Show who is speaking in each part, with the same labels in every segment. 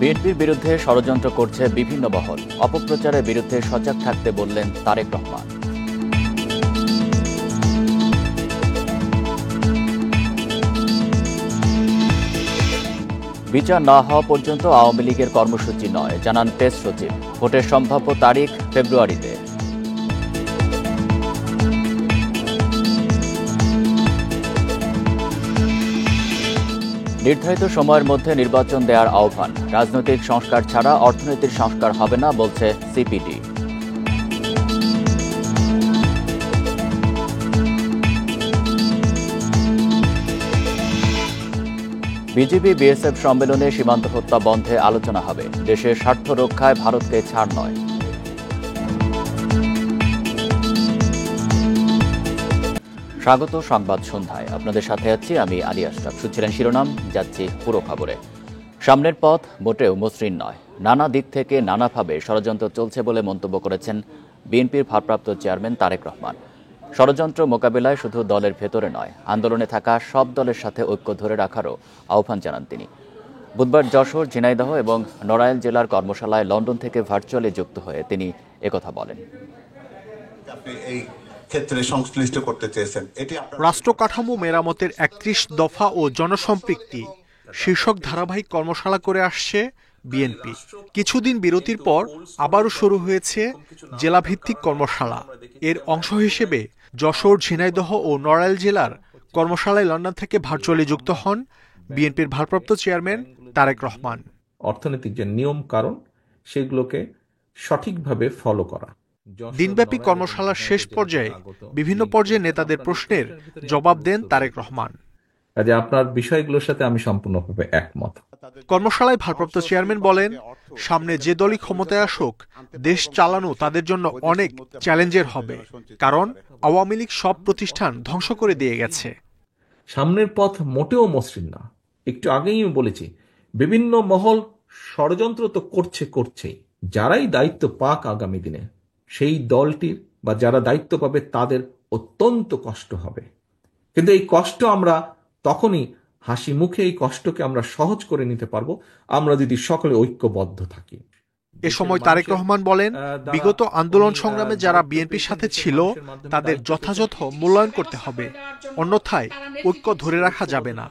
Speaker 1: বিএনপির বিরুদ্ধে ষড়যন্ত্র করছে বিভিন্ন মহল। অপপ্রচারের বিরুদ্ধে সজাগ থাকতে বললেন তারেক রহমান। বিচার না হওয়া পর্যন্ত আওয়ামী লীগের কর্মসূচি নয়, জানান প্রেস সচিব। ভোটের সম্ভাব্য তারিখ ফেব্রুয়ারিতে। নির্ধারিত সময়ের মধ্যে নির্বাচন দেওয়ার আহ্বান। রাজনৈতিক সংস্কার ছাড়া অর্থনীতির সংস্কার হবে না, বলছে সিপিডি। বিজিবি বিএসএফ সম্মেলনে সীমান্ত হত্যা বন্ধে আলোচনা হবে। দেশের স্বার্থ রক্ষায় ভারতকে ছাড় নয়। স্বাগত সংবাদ সন্ধ্যায়, আপনাদের সাথে আছি আমি আলী আশরাফ। শুনছিলেন শিরোনাম, যাচ্ছি পুরো খবরে। সামনের পথ মোটেও মসৃণ নয়। নানা দিক থেকে নানাভাবে ষড়যন্ত্র চলছে বলে মন্তব্য করেছেন বিএনপির ভারপ্রাপ্ত চেয়ারম্যান তারেক রহমান। ষড়যন্ত্র মোকাবিলায় শুধু দলের ভেতরে নয়, আন্দোলনে থাকা সব দলের সাথে ঐক্য ধরে রাখারও আহ্বান জানান তিনি। বুধবার যশোর, ঝিনাইদহ এবং নড়াইল জেলার কর্মশালায় লন্ডন থেকে ভার্চুয়ালি যুক্ত হয়ে তিনি একথা বলেন।
Speaker 2: রাষ্ট্র কাঠামো মেরামতের ৩১ দফা ও জনসম্পৃক্তি শীর্ষক ধারাবাহিক কর্মশালা করে আসছে বিএনপি। কিছুদিন বিরতির পর আবারও শুরু হয়েছে জেলাভিত্তিক কর্মশালা। এর অংশ হিসেবে যশোর, ঝিনাইদহ ও নড়াইল জেলার কর্মশালায় লন্ডন থেকে ভার্চুয়ালি যুক্ত হন বিএনপির ভারপ্রাপ্ত চেয়ারম্যান তারেক রহমান।
Speaker 3: অর্থনৈতিক যে নিয়ম কারণ সেগুলোকে সঠিকভাবে ফলো করা।
Speaker 2: দিনব্যাপী কর্মশালার শেষ পর্যায়ে বিভিন্ন পর্যায়ে নেতাদের প্রশ্নের জবাব দেন তারেক রহমান।
Speaker 3: কাজে আপনার বিষয়গুলোর সাথে আমি সম্পূর্ণভাবে একমত।
Speaker 2: কর্মশালায় ভারপ্রাপ্ত চেয়ারম্যান বলেন, সামনে যে দলই ক্ষমতায় আসুক, দেশ চালানো তাদের জন্য অনেক চ্যালেঞ্জের হবে, কারণ আওয়ামী লীগ সব প্রতিষ্ঠান ধ্বংস করে দিয়ে গেছে।
Speaker 3: সামনের পথ মোটেও মসৃণ না। একটু আগেই আমি বলেছি, বিভিন্ন মহল ষড়যন্ত্র তো করছেই। যারাই দায়িত্ব পাক আগামী দিনে, সেই দলটির বা যারা দায়িত্ব পাবে তাদের অত্যন্ত কষ্ট হবে। কিন্তু এই কষ্ট আমরা তখনই হাসি মুখে এই কষ্টকে আমরা সহজ করে নিতে পারবো আমরা যদি সকলে ঐক্যবদ্ধ থাকি।
Speaker 2: এ সময় তারেক রহমান বলেন, বিগত আন্দোলন সংগ্রামে যারা বিএনপির সাথে ছিল তাদের যথাযথ মূল্যায়ন করতে হবে, অন্যথায় ঐক্য ধরে রাখা যাবে না।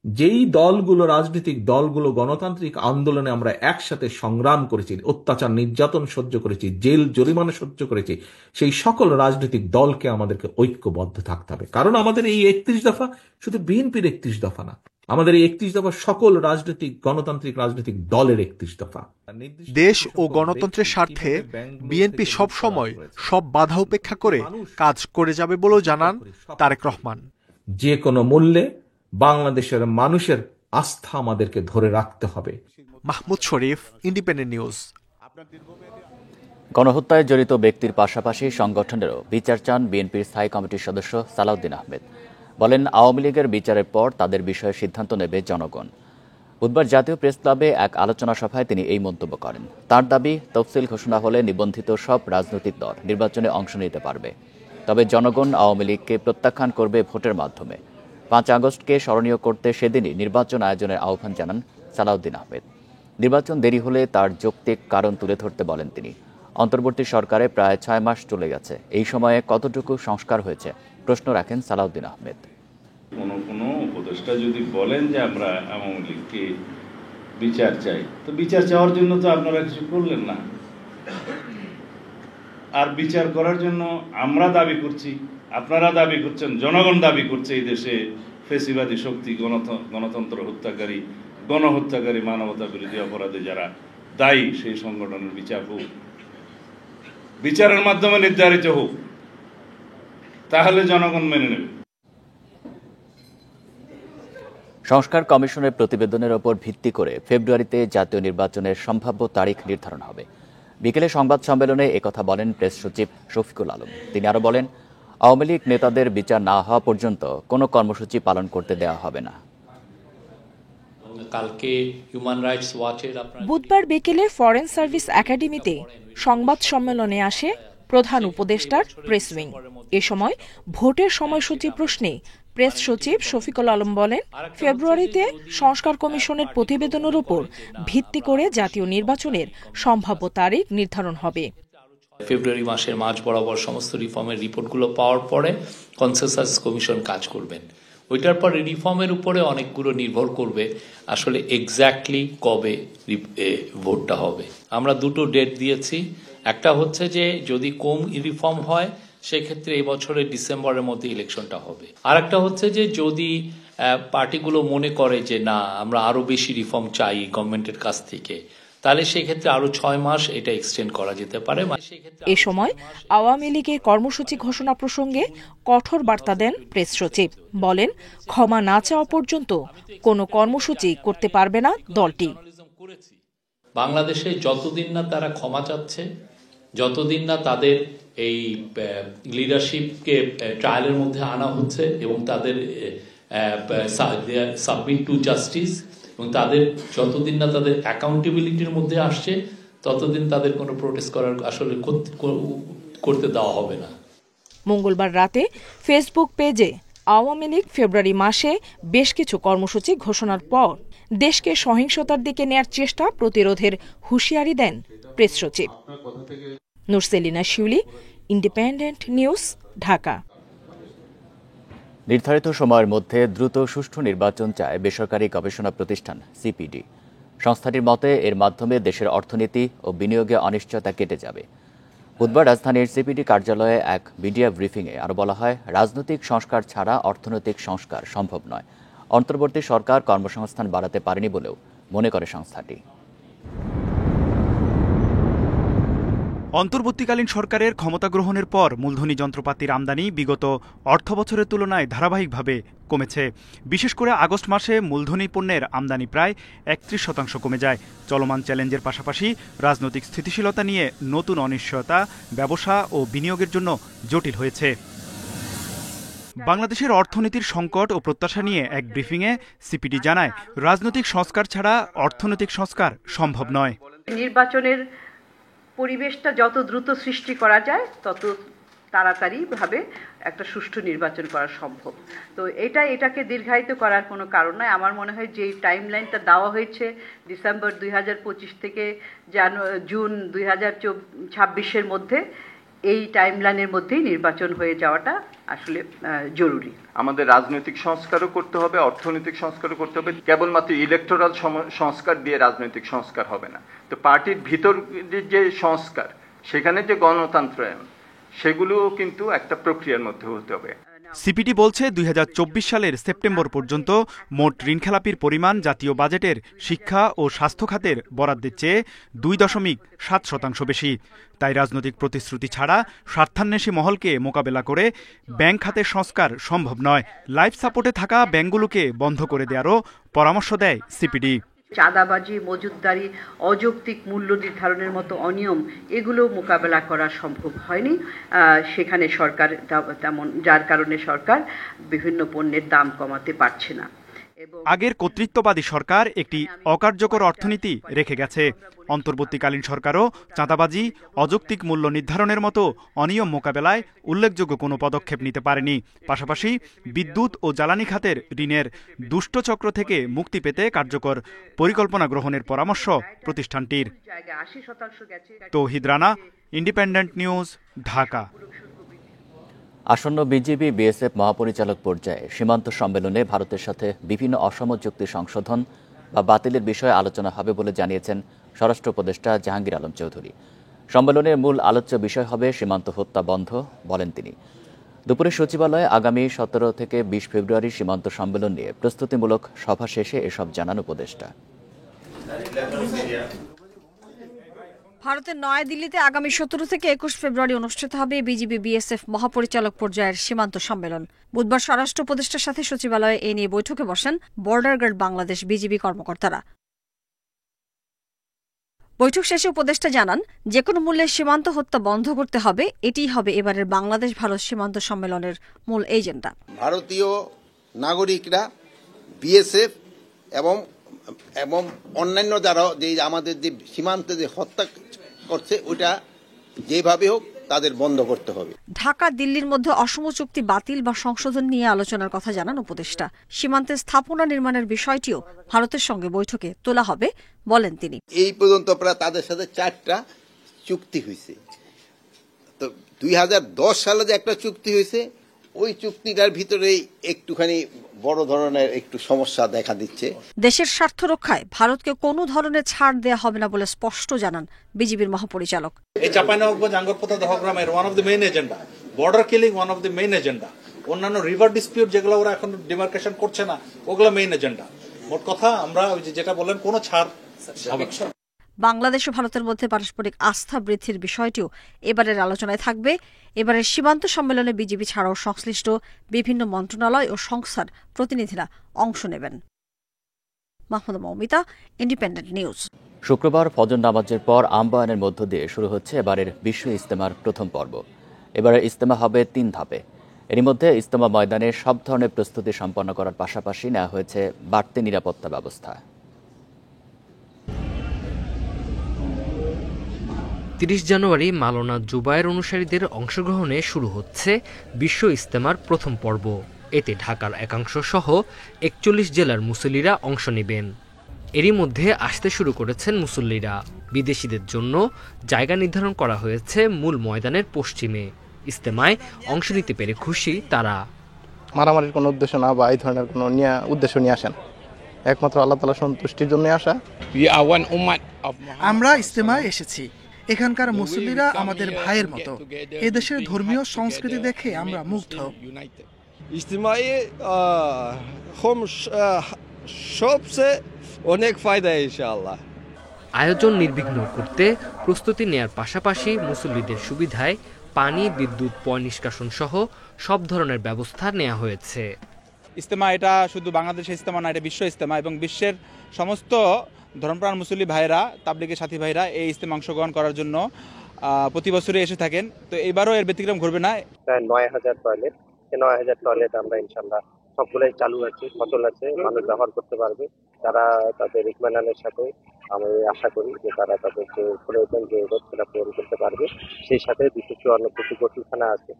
Speaker 3: যেই দলগুলো, রাজনৈতিক দলগুলো গণতান্ত্রিক আন্দোলনে আমরা একসাথে সংগ্রাম করেছি, অত্যাচার নির্যাতন সহ্য করেছি, জেল জরিমানা সহ্য করেছি, সেই সকল রাজনৈতিক দলকে আমাদেরকে ঐক্যবদ্ধ থাকতে হবে। কারণ আমাদের এই ৩১ দফা শুধু বিএনপির ৩১ দফা না, আমাদের এই ৩১ দফা সকল রাজনৈতিক গণতান্ত্রিক রাজনৈতিক দলের ৩১ দফা।
Speaker 2: দেশ ও গণতন্ত্রের স্বার্থে বিএনপি সব সময় সব বাধা উপেক্ষা করে কাজ করে যাবে বলেও জানান তারেক রহমান।
Speaker 3: যে কোনো মূল্যে বাংলাদেশের মানুষের আস্থা আমাদেরকে ধরে রাখতে হবে।
Speaker 2: মাহমুদ শরীফ, ইন্ডিপেন্ডেন্ট নিউজ।
Speaker 1: গণহত্যায় জড়িত ব্যক্তির পাশাপাশি সংগঠনেরও বিচার চান বিএনপির স্থায়ী কমিটির সদস্য সালাউদ্দিন আহমেদ। বলেন, আওয়ামী লীগের বিচারের পর তাদের বিষয়ে সিদ্ধান্ত নেবে জনগণ। বুধবার জাতীয় প্রেস ক্লাবে এক আলোচনা সভায় তিনি এই মন্তব্য করেন। তার দাবি, তফসিল ঘোষণা হলে নিবন্ধিত সব রাজনৈতিক দল নির্বাচনে অংশ নিতে পারবে, তবে জনগণ আওয়ামী লীগকে প্রত্যাখ্যান করবে ভোটের মাধ্যমে। ৫ আগস্টকে স্মরণীয় করতে সেদিনই নির্বাচন আয়োজনের আহ্বান জানান সালাউদ্দিন আহমেদ। নির্বাচন দেরি হলে তার যৌক্তিক কারণ তুলে ধরতে বলেন তিনি। অন্তর্বর্তী সরকারে প্রায় ৬ মাস চলে গেছে, এই সময়ে কতটুকু সংস্কার হয়েছে প্রশ্ন রাখেন সালাউদ্দিন আহমেদ।
Speaker 4: কোনো উপদেষ্টা যদি বলেন যে আমরা আওয়ামী লীগকে বিচার চাই, তো বিচার চাওয়ার জন্য তো আপনারা কিছু করলেন না। আর বিচার করার জন্য আমরা দাবি করছি, আপনারা দাবি করছেন, জনগণ দাবি করছে এই দেশে ফেসিবাদী শক্তি, গণতন্ত্র হত্যাকারী, গণহত্যাকারী, মানবতা বিরোধী অপরাধে যারা দায়ী, সেই সংগঠনের বিচার হোক, বিচারের মাধ্যমে নির্ধারিত হোক, তাহলে জনগণ মেনে নেবে।
Speaker 1: সংস্কার কমিশনের প্রতিবেদনের ওপর ভিত্তি করে ফেব্রুয়ারিতে জাতীয় নির্বাচনের সম্ভাব্য তারিখ নির্ধারণ হবে। বিকেলে সংবাদ সম্মেলনে একথা বলেন প্রেস সচিব শফিকুল আলম। তিনি আরও বলেন, আওয়ামী লীগ নেতাদের বিচার না হওয়া পর্যন্ত কোনো কর্মসূচি পালন করতে দেওয়া হবে না।
Speaker 5: বুধবার বিকেলে ফরেন সার্ভিস একাডেমিতে সংবাদ সম্মেলনে আসে প্রধান উপদেষ্টার প্রেস উইং। এ সময় ভোটের সময়সূচি প্রশ্নে প্রেস সচিব শফিকুল আলম বলেন, ফেব্রুয়ারিতে সংস্কার কমিশনের প্রতিবেদনের উপর ভিত্তি করে জাতীয় নির্বাচনের সম্ভাব্য তারিখ নির্ধারণ হবে।
Speaker 6: ফেব্রুয়ারি মাসের মাঝ বরাবর সমস্ত রিফর্মের রিপোর্টগুলো পাওয়ার পরে কনসেনসাস কমিশন কাজ করবেন। ওইটার পরে রিফর্মের উপরে অনেকগুলো নির্ভর করবে আসলে এক্স্যাক্টলি কবে ভোটটা হবে। আমরা দুটো ডেট দিয়েছি, একটা হচ্ছে যে যদি কম রিফর্ম হয় সেক্ষেত্রে এই বছরের ডিসেম্বরের মধ্যে ইলেকশনটা হবে, আর একটা হচ্ছে যে যদি পার্টিগুলো মনে করে যে না আমরা আরো বেশি রিফর্ম চাই গভর্নমেন্টের কাছ থেকে, তাহলে সেক্ষেত্রে আরো 6 মাস এটা এক্সটেন্ড করা যেতে পারে।
Speaker 5: এ সময় আওয়ামী লীগের কর্মসূচি ঘোষণা প্রসঙ্গে কঠোর বার্তা দেন প্রেস সচিব। বলেন, ক্ষমা না চাওয়া পর্যন্ত কোনো কর্মসূচি করতে পারবে না দলটি।
Speaker 6: বাংলাদেশে যতদিন না তারা ক্ষমা চাচ্ছে, যতদিন না তাদের এই লিডারশিপকে ট্রায়ালের মধ্যে আনা হচ্ছে এবং তাদের সাবমিট টু জাস্টিস, এবং তাদের যতদিন না তাদের অ্যাকাউন্টেবিলিটির মধ্যে আসছে ততদিন তাদের কোনো প্রোটেস্ট করার আসলে করতে দেওয়া হবে না।
Speaker 5: মঙ্গলবার রাতে ফেসবুক পেজে আওয়ামী লীগ ফেব্রুয়ারি মাসে বেশ কিছু কর্মসূচি ঘোষণার পর দেশকে সহিংসতার দিকে নেয়ার চেষ্টা প্রতিরোধের হুঁশিয়ারি দেন প্রেস সচিব। নুরসেলিনা শিউলি, ইন্ডিপেন্ডেন্ট নিউজ, ঢাকা।
Speaker 1: নির্ধারিত সময়ের মধ্যে দ্রুত সুষ্ঠু নির্বাচন চায় বেসরকারি গবেষণা প্রতিষ্ঠান সিপিডি। সংস্থাটির মতে এর মাধ্যমে দেশের অর্থনীতি ও বিনিয়োগে অনিশ্চয়তা কেটে যাবে। বুধবার রাজধানীর সিপিডি কার্যালয়ে এক মিডিয়া ব্রিফিংয়ে আরও বলা হয়, রাজনৈতিক সংস্কার ছাড়া অর্থনৈতিক সংস্কার সম্ভব নয়। অন্তর্বর্তী সরকার কর্মসংস্থান বাড়াতে পারেনি বলেও মনে করে সংস্থাটি।
Speaker 7: অন্তর্বর্তীকালীন সরকারের ক্ষমতা গ্রহণের পর মূলধনী যন্ত্রপাতির আমদানি বিগত অর্থবছরের তুলনায় ধারাবাহিকভাবে কমেছে। বিশেষ করে আগস্ট মাসে মূলধনী পণ্যের আমদানি প্রায় ৩১% কমে যায়। চলমান চ্যালেঞ্জের পাশাপাশি রাজনৈতিক স্থিতিশীলতা নিয়ে নতুন অনিশ্চয়তা ব্যবসা ও বিনিয়োগের জন্য জটিল হয়েছে। বাংলাদেশের অর্থনীতির সংকট ও প্রত্যাশা নিয়ে এক ব্রিফিংয়ে সিপিডি জানায়, রাজনৈতিক সংস্কার ছাড়া অর্থনৈতিক সংস্কার সম্ভব নয়।
Speaker 8: নির্বাচনের পরিবেশটা যত দ্রুত সৃষ্টি করা যায় তত তাড়াতাড়ি ভাবে একটা সুষ্ঠু নির্বাচন করা সম্ভব। তো এটাকে দীর্ঘায়িত করার কোনো কারণ নয়। আমার মনে হয় যে টাইমলাইনটা দেওয়া হয়েছে ডিসেম্বর 2025 থেকে জুন 2026-এর মধ্যে, এই টাইমলাইনের মধ্যেই নির্বাচন হয়ে যাওয়াটা আসলে জরুরি।
Speaker 9: আমাদের রাজনৈতিক সংস্কারও করতে হবে, অর্থনৈতিক সংস্কারও করতে হবে। কেবলমাত্র ইলেকটোরাল সংস্কার দিয়ে রাজনৈতিক সংস্কার হবে না। তো পার্টির ভিতর যে সংস্কার, সেখানে যে গণতন্ত্রায়ন, সেগুলোও কিন্তু একটা প্রক্রিয়ার মধ্যে হতে হবে।
Speaker 7: সিপিডি বলছে 2024 সালের সেপ্টেম্বর পর্যন্ত মোট ঋণখেলাপির পরিমাণ জাতীয় বাজেটের শিক্ষা ও স্বাস্থ্য খাতের বরাদ্দের চেয়ে 2.7% বেশি। তাই রাজনৈতিক প্রতিশ্রুতি ছাড়া স্বার্থান্বেষী মহলকে মোকাবেলা করে ব্যাংক খাতের সংস্কার সম্ভব নয়। লাইফ সাপোর্টে থাকা ব্যাংকগুলোকে বন্ধ করে দেওয়ারও পরামর্শ দেয় সিপিডি।
Speaker 8: চাঁদাবাজি, মজুতদারি, অযৌক্তিক মূল্য নির্ধারণের মতো অনিয়ম, এগুলো মোকাবেলা করা সম্ভব হয়নি সেখানে সরকার, তেমন যার কারণে সরকার বিভিন্ন পণ্যের দাম কমাতে পারছে না।
Speaker 7: আগের কর্তৃত্ববাদী সরকার একটি অকার্যকর অর্থনীতি রেখে গেছে। অন্তর্বর্তীকালীন সরকারও চাঁদাবাজি, অযৌক্তিক মূল্য নির্ধারণের মতো অনিয়ম মোকাবেলায় উল্লেখযোগ্য কোনো পদক্ষেপ নিতে পারেনি। পাশাপাশি বিদ্যুৎ ও জ্বালানি খাতের ঋণের দুষ্টচক্র থেকে মুক্তি পেতে কার্যকর পরিকল্পনা গ্রহণের পরামর্শ প্রতিষ্ঠানটির। তৌহিদ রানা, ইন্ডিপেন্ডেন্ট নিউজ, ঢাকা।
Speaker 1: আসন্ন বিজিবি বিএসএফ মহাপরিচালক পর্যায়ে সীমান্ত সম্মেলনে ভারতের সাথে বিভিন্ন অসম চুক্তি সংশোধন বা বাতিলের বিষয়ে আলোচনা হবে বলে জানিয়েছেন স্বরাষ্ট্র উপদেষ্টা জাহাঙ্গীর আলম চৌধুরী। সম্মেলনের মূল আলোচ্য বিষয় হবে সীমান্ত হত্যা বন্ধ, বলেন তিনি। দুপুরে সচিবালয়ে আগামী 17 থেকে 20 ফেব্রুয়ারি সীমান্ত সম্মেলন নিয়ে প্রস্তুতিমূলক সভা শেষে এসব জানান উপদেষ্টা।
Speaker 10: ভারতের নয়াদিল্লিতে আগামী 17 থেকে 21 ফেব্রুয়ারি অনুষ্ঠিত হবে বিজিবি বিএসএফ মহাপরিচালক পর্যায়ের সীমান্ত সম্মেলন। বুধবার স্বরাষ্ট্র উপদেষ্টার সাথে সচিবালয়ে এ নিয়ে বৈঠকে বসেন বর্ডার গার্ড বাংলাদেশ বিজিবি কর্মকর্তারা। বৈঠক শেষে উপদেষ্টা জানান, যেকোনো মূল্যে সীমান্ত হত্যা বন্ধ করতে হবে, এটিই হবে এবারের বাংলাদেশ ভারত সীমান্ত সম্মেলনের মূল এজেন্ডা।
Speaker 11: ভারতীয় নাগরিকরা বিএসএফ এবং অন্যান্য যারা যে আমাদের যে সীমান্তে যে হত্যা করছে, ওটা যেভাবে হোক তাদের বন্ধ করতে হবে।
Speaker 10: ঢাকা দিল্লির মধ্যে অসম চুক্তি বাতিল বা সংশোধন নিয়ে আলোচনার কথা জানান উপদেষ্টা। সীমান্তে স্থাপনা নির্মাণের বিষয়টিও ভারতের সঙ্গে বৈঠকে তোলা হবে বলেন তিনি।
Speaker 11: এই পর্যন্ত প্রায় তাদের সাথে 4টা চুক্তি হয়েছে। তো 2010 সালে যে একটা চুক্তি হয়েছে, ওই চুক্তিটার ভিতরেই একটুখানি বড় ধরনের একটু সমস্যা দেখা দিচ্ছে।
Speaker 10: দেশের স্বার্থ রক্ষায় ভারতকে কোনো ধরনের ছাড় দেয়া হবে না বলে স্পষ্ট জানান বিজিবির মহাপরিচালক।
Speaker 12: এই চাঁপাইনবাবগঞ্জ আঙ্গরপোতা দহগ্রামের one of the main agenda, border killing one of the main agenda, অন্যান্য রিভার ডিসপিউট যেগুলো ওরা এখন ডিমার্কেশন করছে না, ওগুলো মেইন এজেন্ডা। মোট কথা আমরা ওই যেটা বললেন কোনো ছাড় হবে না।
Speaker 10: বাংলাদেশ ও ভারতের মধ্যে পারস্পরিক আস্থা বৃদ্ধির বিষয়টিও এবারের আলোচনায় থাকবে। এবারের সীমান্ত সম্মেলনে বিজিবি ছাড়াও সংশ্লিষ্ট বিভিন্ন মন্ত্রণালয় ও সংস্থার প্রতিনিধিরা অংশ নেবেন। Mahmuda Moumita, independent news.
Speaker 1: শুক্রবার ফজর নামাজের পর আমবায়নের মধ্য দিয়ে শুরু হচ্ছে এবারের বিশ্ব ইজতেমার প্রথম পর্ব। এবারের ইজতেমা হবে 3 ধাপে। এরই মধ্যে ইজতেমা ময়দানে সব ধরনের প্রস্তুতি সম্পন্ন করার পাশাপাশি নেওয়া হয়েছে বাড়তি নিরাপত্তা ব্যবস্থা।
Speaker 13: 30 জানুয়ারি মাওলানা জুবায়ের অনুসারীদের অংশগ্রহণে শুরু হচ্ছে বিশ্ব ইজতেমার প্রথম পর্ব। এতে ঢাকার একাংশ সহ 41 জেলার মুসল্লিরা অংশ নেবেন। এরই মধ্যে আসতে শুরু করেছেন মুসল্লিরা। বিদেশিদের জন্য জায়গা নির্ধারণ করা হয়েছে মূল ময়দানের পশ্চিমে। ইজতেমায় অংশ নিতে পেরে খুশি তারা।
Speaker 14: মারামারির কোনো উদ্দেশ্য না বা এই ধরনের কোনো উদ্দেশ্য নিয়ে আসেন, একমাত্র আল্লাহ তাআলা সন্তুষ্টির জন্য আসা।
Speaker 15: আমরা ইজতেমায় এসেছি। এখানকার মুসল্লিরা আমাদের ভাইয়ের মতো। এদেশের ধর্মীয় সংস্কৃতি দেখে আমরা মুগ্ধ।
Speaker 16: ইজতেমায়ে সবচেয়ে অনেক ফায়দা ইনশাআল্লাহ।
Speaker 13: আয়োজন নির্বিঘ্ন করতে প্রস্তুতি নেয়ার পাশাপাশি মুসল্লিদের সুবিধায় পানি, বিদ্যুৎ, পয় নিষ্কাশন সহ সব ধরনের ব্যবস্থা নেওয়া হয়েছে।
Speaker 17: ইজতেমা এটা শুধু বাংলাদেশের ইজতেমা না, এটা বিশ্ব ইজতেমা এবং বিশ্বের সমস্ত ধর্মপ্রাণ মুসল্লি ভাইরা, তাবলিগের সাথী ভাইরা এই ইজতেমা অংশগ্রহণ করার জন্য প্রতি বছরই এসে থাকেন। তো এবারও এর ব্যতিক্রম ঘটবে না।
Speaker 18: প্রায় 9000 টয়লেট, এই 9000 টয়লেট আমরা ইনশাআল্লাহ সবগুলোই চালু আছে, সচল আছে, মানুষ ব্যবহার করতে পারবে। তারা তাদের ইতমানানের সাথে আমি আশা করি যে তারা তাদের যে প্রয়োজন যে সেটা পূরণ করতে পারবে। সেই সাথে 254 কোটি গোসলখানা আছে।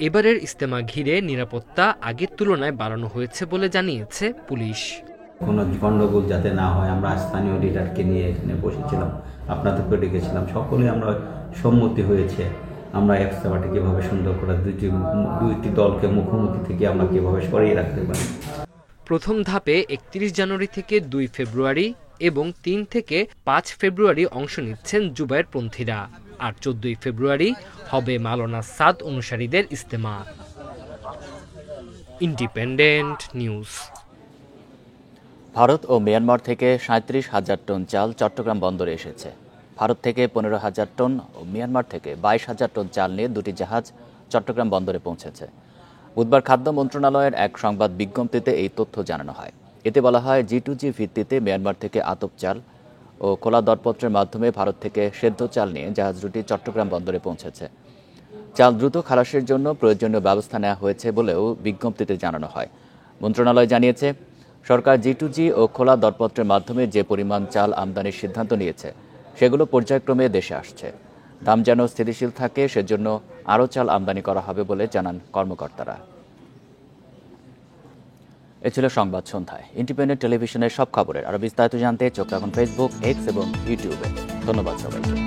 Speaker 13: এবারের ইজতেমা ঘিরে নিরাপত্তা আগের তুলনায় বাড়ানো হয়েছে বলে জানিয়েছে পুলিশ।
Speaker 19: কোনো গণ্ডগোল যাতে না হয়, আমরা স্থানীয় লিডারকে নিয়ে এখানে বসেছিলাম, আপনাদেরকে ডেকেছিলাম, সকলে আমরা সম্মতি হয়েছে আমরা ইজতেমাটি কীভাবে সুন্দর করে দুইটি দলকে মুখোমুখি থেকে আমরা কীভাবে সরিয়ে রাখতে পারি।
Speaker 13: প্রথম ধাপে 31 জানুয়ারি থেকে 2 ফেব্রুয়ারি এবং 3 থেকে 5 ফেব্রুয়ারি অংশ নিচ্ছেন জুবায়ের পন্থীরা। আর 14 ফেব্রুয়ারি হবে মাওলানা সাদ অনুসারীদের ইজতেমা। Independent News.
Speaker 1: ভারত ও মিয়ানমার থেকে 37,000 টন চাল চট্টগ্রাম বন্দরে এসেছে। ভারত থেকে 15,000 টন ও মিয়ানমার থেকে 22,000 টন চাল নিয়ে 2টি জাহাজ চট্টগ্রাম বন্দরে পৌঁছেছে। বুধবার খাদ্য মন্ত্রণালয়ের এক সংবাদ বিজ্ঞপ্তিতে এই তথ্য জানানো হয়। এতে বলা হয়, G2G ভিত্তিতে মিয়ানমার থেকে আতপ চাল ও খোলা দরপত্রের মাধ্যমে ভারত থেকে সেদ্ধ চাল নিয়ে জাহাজ দুটি চট্টগ্রাম বন্দরে পৌঁছেছে। চাল দ্রুত খালাসের জন্য প্রয়োজনীয় ব্যবস্থা নেওয়া হয়েছে বলেও বিজ্ঞপ্তিতে জানানো হয়। মন্ত্রণালয় জানিয়েছে, সরকার G2G ও খোলা দরপত্রের মাধ্যমে যে পরিমাণ চাল আমদানির সিদ্ধান্ত নিয়েছে সেগুলো পর্যায়ক্রমে দেশে আসছে। দাম যেন স্থিতিশীল থাকে সেজন্য আরও চাল আমদানি করা হবে বলে জানান কর্মকর্তারা। এ ছিল সংবাদ সন্ধ্যায়। ইন্ডিপেন্ডেন্ট টেলিভিশনের সব খবরের আরও বিস্তারিত জানতে চোখ রাখুন ফেসবুক, এক্স এবং ইউটিউবে। ধন্যবাদ সবাইকে।